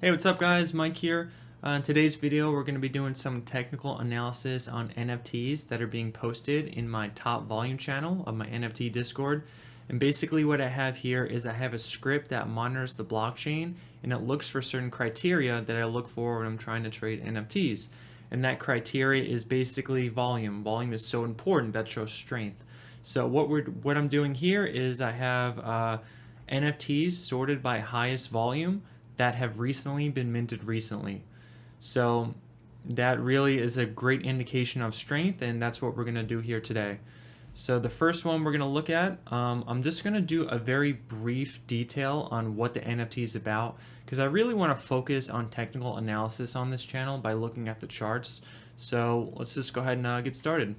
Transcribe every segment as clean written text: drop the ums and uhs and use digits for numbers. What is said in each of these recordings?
Hey, what's up guys? Mike here. In today's video, we're going to be doing some technical analysis on NFTs that are being posted in my top volume channel of my NFT Discord. And basically what I have here is I have a script that monitors the blockchain and it looks for certain criteria that I look for when I'm trying to trade NFTs. And that criteria is basically volume. Volume is so important, that shows strength. So what I'm doing here is I have NFTs sorted by highest volume that have recently been minted recently. So that really is a great indication of strength, and that's what we're going to do here today. So the first one we're going to look at, I'm just going to do a very brief detail on what the NFT is about, because I really want to focus on technical analysis on this channel by looking at the charts. So let's just go ahead and get started.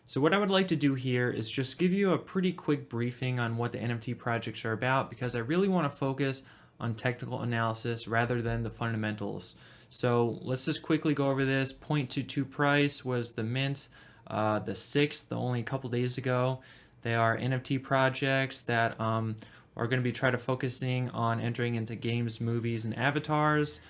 So what I would like to do here is just give you a pretty quick briefing on what the NFT projects are about, because I really want to focus on technical analysis rather than the fundamentals. So let's just quickly go over this. 0.22 price was the mint, the 6th, only a couple days ago. They are NFT projects that are going to be focusing on entering into games, movies, and avatars.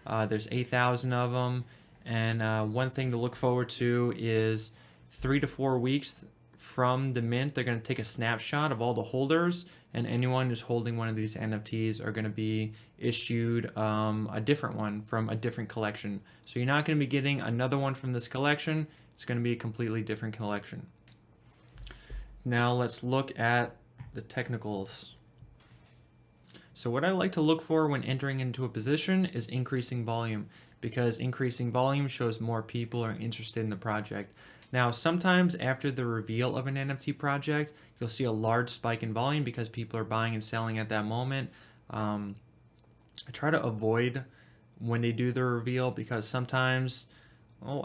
There's 8,000 of them, and one thing to look forward to is 3 to 4 weeks from the mint, they're going to take a snapshot of all the holders, and anyone who's holding one of these NFTs are going to be issued a different one from a different collection. So you're not going to be getting another one from this collection. It's going to be a completely different collection. Now let's look at the technicals. So what I like to look for when entering into a position is increasing volume, because increasing volume shows more people are interested in the project. Now, sometimes after the reveal of an NFT project, you'll see a large spike in volume because people are buying and selling at that moment. I try to avoid when they do the reveal, because sometimes,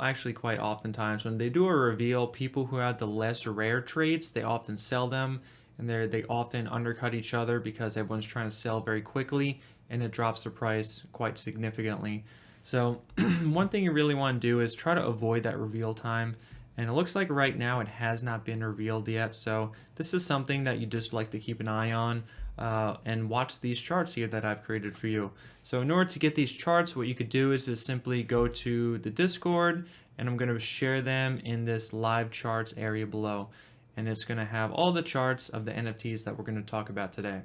actually quite oftentimes, when they do a reveal, people who have the less rare traits, they often sell them, and they often undercut each other because everyone's trying to sell very quickly, and it drops the price quite significantly. So one thing you really want to do is try to avoid that reveal time. And it looks like right now it has not been revealed yet, so this is something that you just like to keep an eye on and watch these charts here that I've created for you. So in order to get these charts, what you could do is just simply go to the Discord, and I'm going to share them in this live charts area below. And it's going to have all the charts of the NFTs that we're going to talk about today.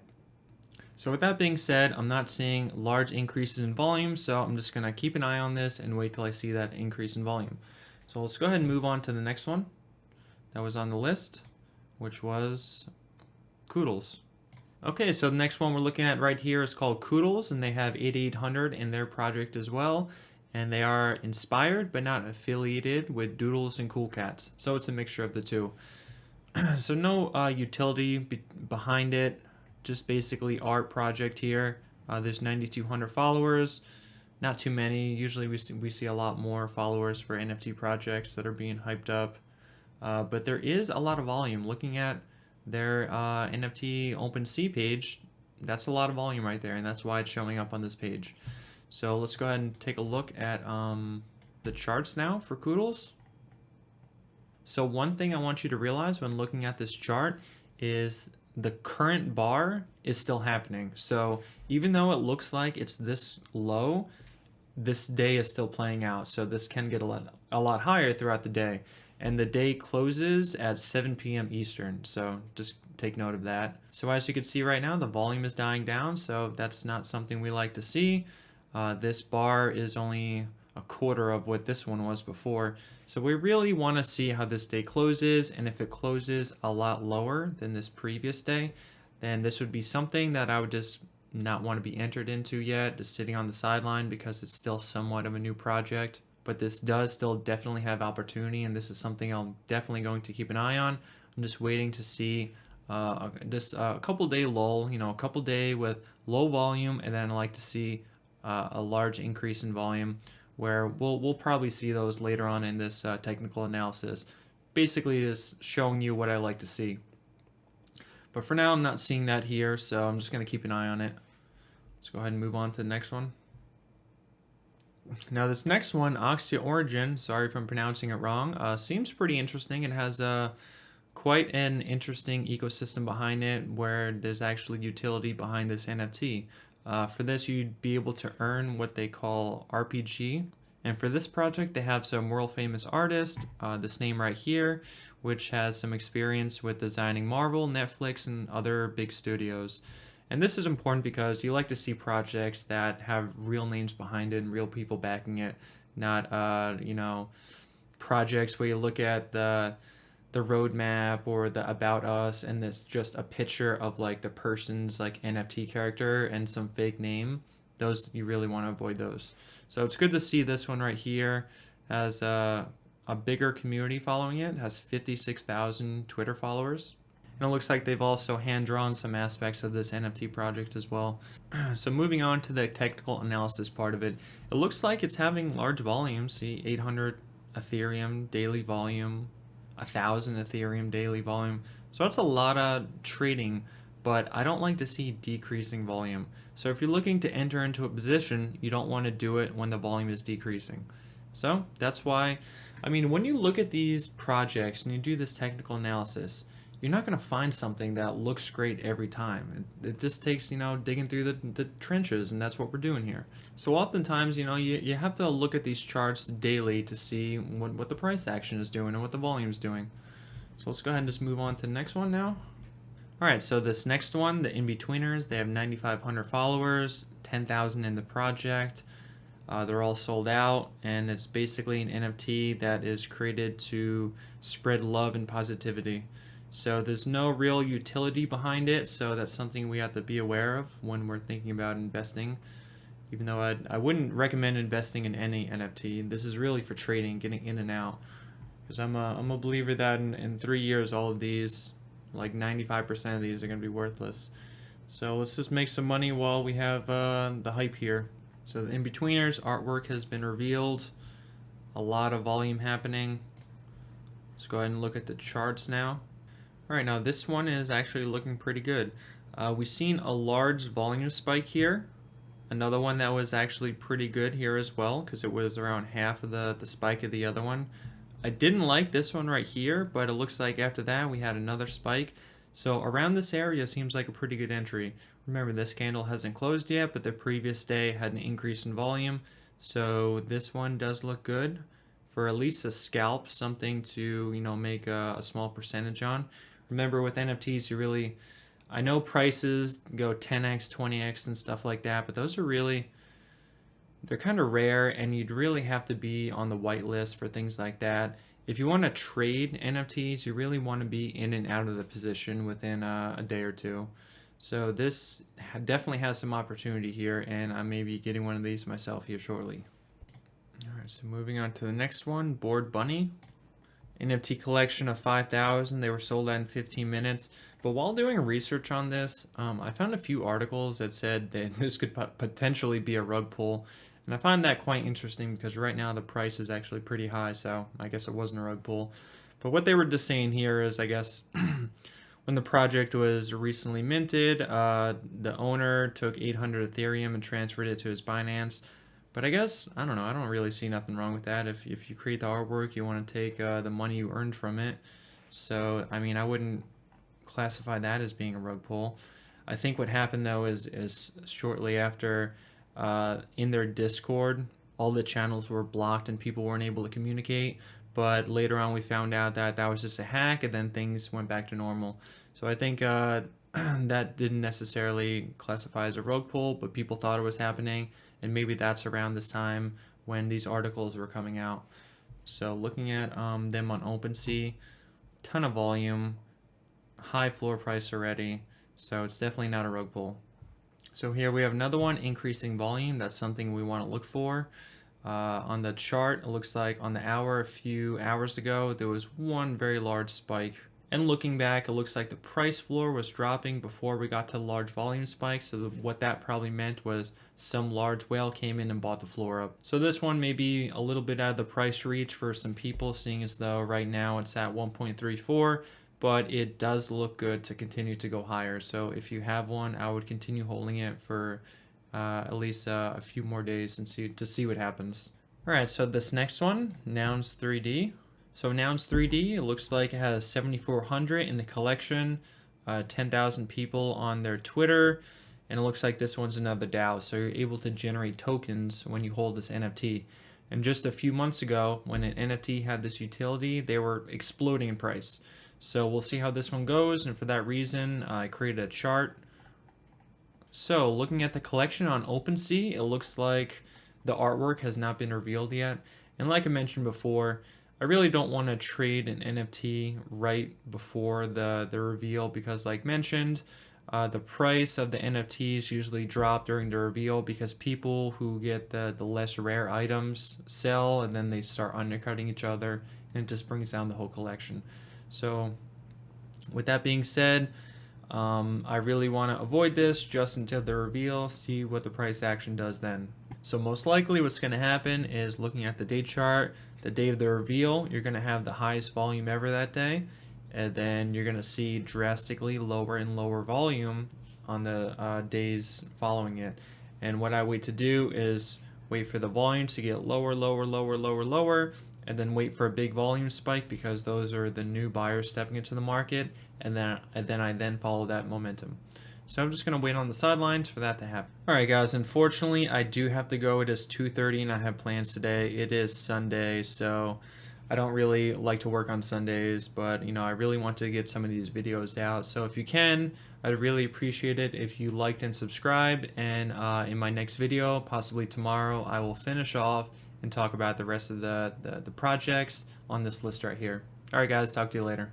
So with that being said, I'm not seeing large increases in volume, so I'm just going to keep an eye on this and wait till I see that increase in volume. So let's go ahead and move on to the next one that was on the list, which was Koodles. Okay, so the next one we're looking at right here is called Koodles, and they have 8,800 in their project as well. And they are inspired but not affiliated with Doodles and Cool Cats. So it's a mixture of the two. So no utility behind it, just basically art project here. There's 9,200 followers. Not too many. Usually we see a lot more followers for NFT projects that are being hyped up. But there is a lot of volume. Looking at their NFT OpenSea page, that's a lot of volume right there, and that's why it's showing up on this page. So let's go ahead and take a look at the charts now for Koodles. So one thing I want you to realize when looking at this chart is the current bar is still happening. So even though it looks like it's this low, this day is still playing out, so this can get a lot higher throughout the day. And the day closes at 7 p.m. Eastern, so just take note of that. So as you can see right now, the volume is dying down, so that's not something we like to see. This bar is only a quarter of what this one was before, so we really want to see how this day closes, and if it closes a lot lower than this previous day, then this would be something that I would just not want to be entered into yet, just sitting on the sideline, because it's still somewhat of a new project. But this does still definitely have opportunity, and this is something I'm definitely going to keep an eye on. I'm just waiting to see just a couple day lull, a couple day with low volume, and then I like to see a large increase in volume, where we'll probably see those later on in this technical analysis. Basically just showing you what I like to see. But for now, I'm not seeing that here, so I'm just going to keep an eye on it. Let's go ahead and move on to the next one. Now this next one, Oxia Origin, sorry if I'm pronouncing it wrong, seems pretty interesting. It has quite an interesting ecosystem behind it, where there's actually utility behind this NFT. For this, you'd be able to earn what they call RPG. And for this project, they have some world famous artist, this name right here, which has some experience with designing Marvel, Netflix, and other big studios. And this is important because you like to see projects that have real names behind it and real people backing it, not projects where you look at the roadmap or the about us and it's just a picture of like the person's like NFT character and some fake name. Those, you really want to avoid those. So it's good to see this one right here has a bigger community following it. It has 56,000 Twitter followers. And it looks like they've also hand-drawn some aspects of this NFT project as well. So moving on to the technical analysis part of it, it looks like it's having large volumes. See, 800 Ethereum daily volume, 1,000 Ethereum daily volume. So that's a lot of trading, but I don't like to see decreasing volume. So if you're looking to enter into a position, you don't want to do it when the volume is decreasing. So that's why, I mean, when you look at these projects and you do this technical analysis, you're not going to find something that looks great every time. It just takes, digging through the trenches, and that's what we're doing here. So oftentimes, you have to look at these charts daily to see what the price action is doing and what the volume is doing. So let's go ahead and just move on to the next one now. All right, so this next one, the In-Betweeners, they have 9,500 followers, 10,000 in the project. They're all sold out, and it's basically an NFT that is created to spread love and positivity. So there's no real utility behind it, so that's something we have to be aware of when we're thinking about investing. Even though I wouldn't recommend investing in any NFT. This is really for trading, getting in and out. Because I'm a believer that in 3 years, all of these, like 95% of these, are going to be worthless. So let's just make some money while we have the hype here. So the In-Betweeners artwork has been revealed. A lot of volume happening. Let's go ahead and look at the charts now. All right, now this one is actually looking pretty good. We've seen a large volume spike here. Another one that was actually pretty good here as well, because it was around half of the spike of the other one. I didn't like this one right here, but it looks like after that we had another spike. So around this area seems like a pretty good entry. Remember, this candle hasn't closed yet, but the previous day had an increase in volume. So this one does look good for at least a scalp, something to make a small percentage on. Remember, with NFTs, I know prices go 10x, 20x and stuff like that, but those are they're kind of rare, and you'd really have to be on the whitelist for things like that. If you want to trade NFTs, you really want to be in and out of the position within a day or two. So this definitely has some opportunity here, and I may be getting one of these myself here shortly. All right, so moving on to the next one, Bored Bunny. NFT collection of 5,000. They were sold out in 15 minutes. But while doing research on this, I found a few articles that said that this could potentially be a rug pull. And I find that quite interesting because right now the price is actually pretty high, so I guess it wasn't a rug pull. But what they were just saying here is, I guess, when the project was recently minted, the owner took 800 Ethereum and transferred it to his Binance. But I guess, I don't know, I don't really see nothing wrong with that. If you create the artwork, you want to take the money you earned from it. So, I mean, I wouldn't classify that as being a rug pull. I think what happened, though, is shortly after, in their Discord, all the channels were blocked and people weren't able to communicate. But later on, we found out that that was just a hack, and then things went back to normal. So I think that didn't necessarily classify as a rug pull, but people thought it was happening. And maybe that's around this time when these articles were coming out. So looking at them on OpenSea, ton of volume, high floor price already. So it's definitely not a rug pull. So here we have another one, increasing volume. That's something we want to look for. On the chart, it looks like on the hour, a few hours ago, there was one very large spike. And looking back, it looks like the price floor was dropping before we got to large volume spikes. So what that probably meant was some large whale came in and bought the floor up. So this one may be a little bit out of the price reach for some people, seeing as though right now it's at 1.34, but it does look good to continue to go higher. So if you have one, I would continue holding it for at least a few more days and see what happens. All right, so this next one, Nouns 3D. So Nouns 3D, it looks like it has 7,400 in the collection, 10,000 people on their Twitter. and it looks like this one's another DAO. So you're able to generate tokens when you hold this NFT. And just a few months ago, when an NFT had this utility, they were exploding in price. So we'll see how this one goes, and for that reason, I created a chart. So looking at the collection on OpenSea, it looks like the artwork has not been revealed yet. And like I mentioned before, I really don't want to trade an NFT right before the reveal because, like mentioned, the price of the NFTs usually drop during the reveal because people who get the less rare items sell, and then they start undercutting each other, and it just brings down the whole collection. So with that being said, I really want to avoid this just until the reveal, see what the price action does then. So most likely what's going to happen is, looking at the day chart, the day of the reveal, you're going to have the highest volume ever that day, and then you're going to see drastically lower and lower volume on the days following it. And what I wait to do is wait for the volume to get lower, lower, lower, lower, lower, and then wait for a big volume spike because those are the new buyers stepping into the market, and then I follow that momentum. So I'm just going to wait on the sidelines for that to happen. Alright guys, unfortunately I do have to go. It is 2:30 and I have plans today. It is Sunday, so I don't really like to work on Sundays, but I really want to get some of these videos out. So if you can, I'd really appreciate it if you liked and subscribed, and in my next video, possibly tomorrow, I will finish off and talk about the rest of the projects on this list right here. Alright guys, talk to you later.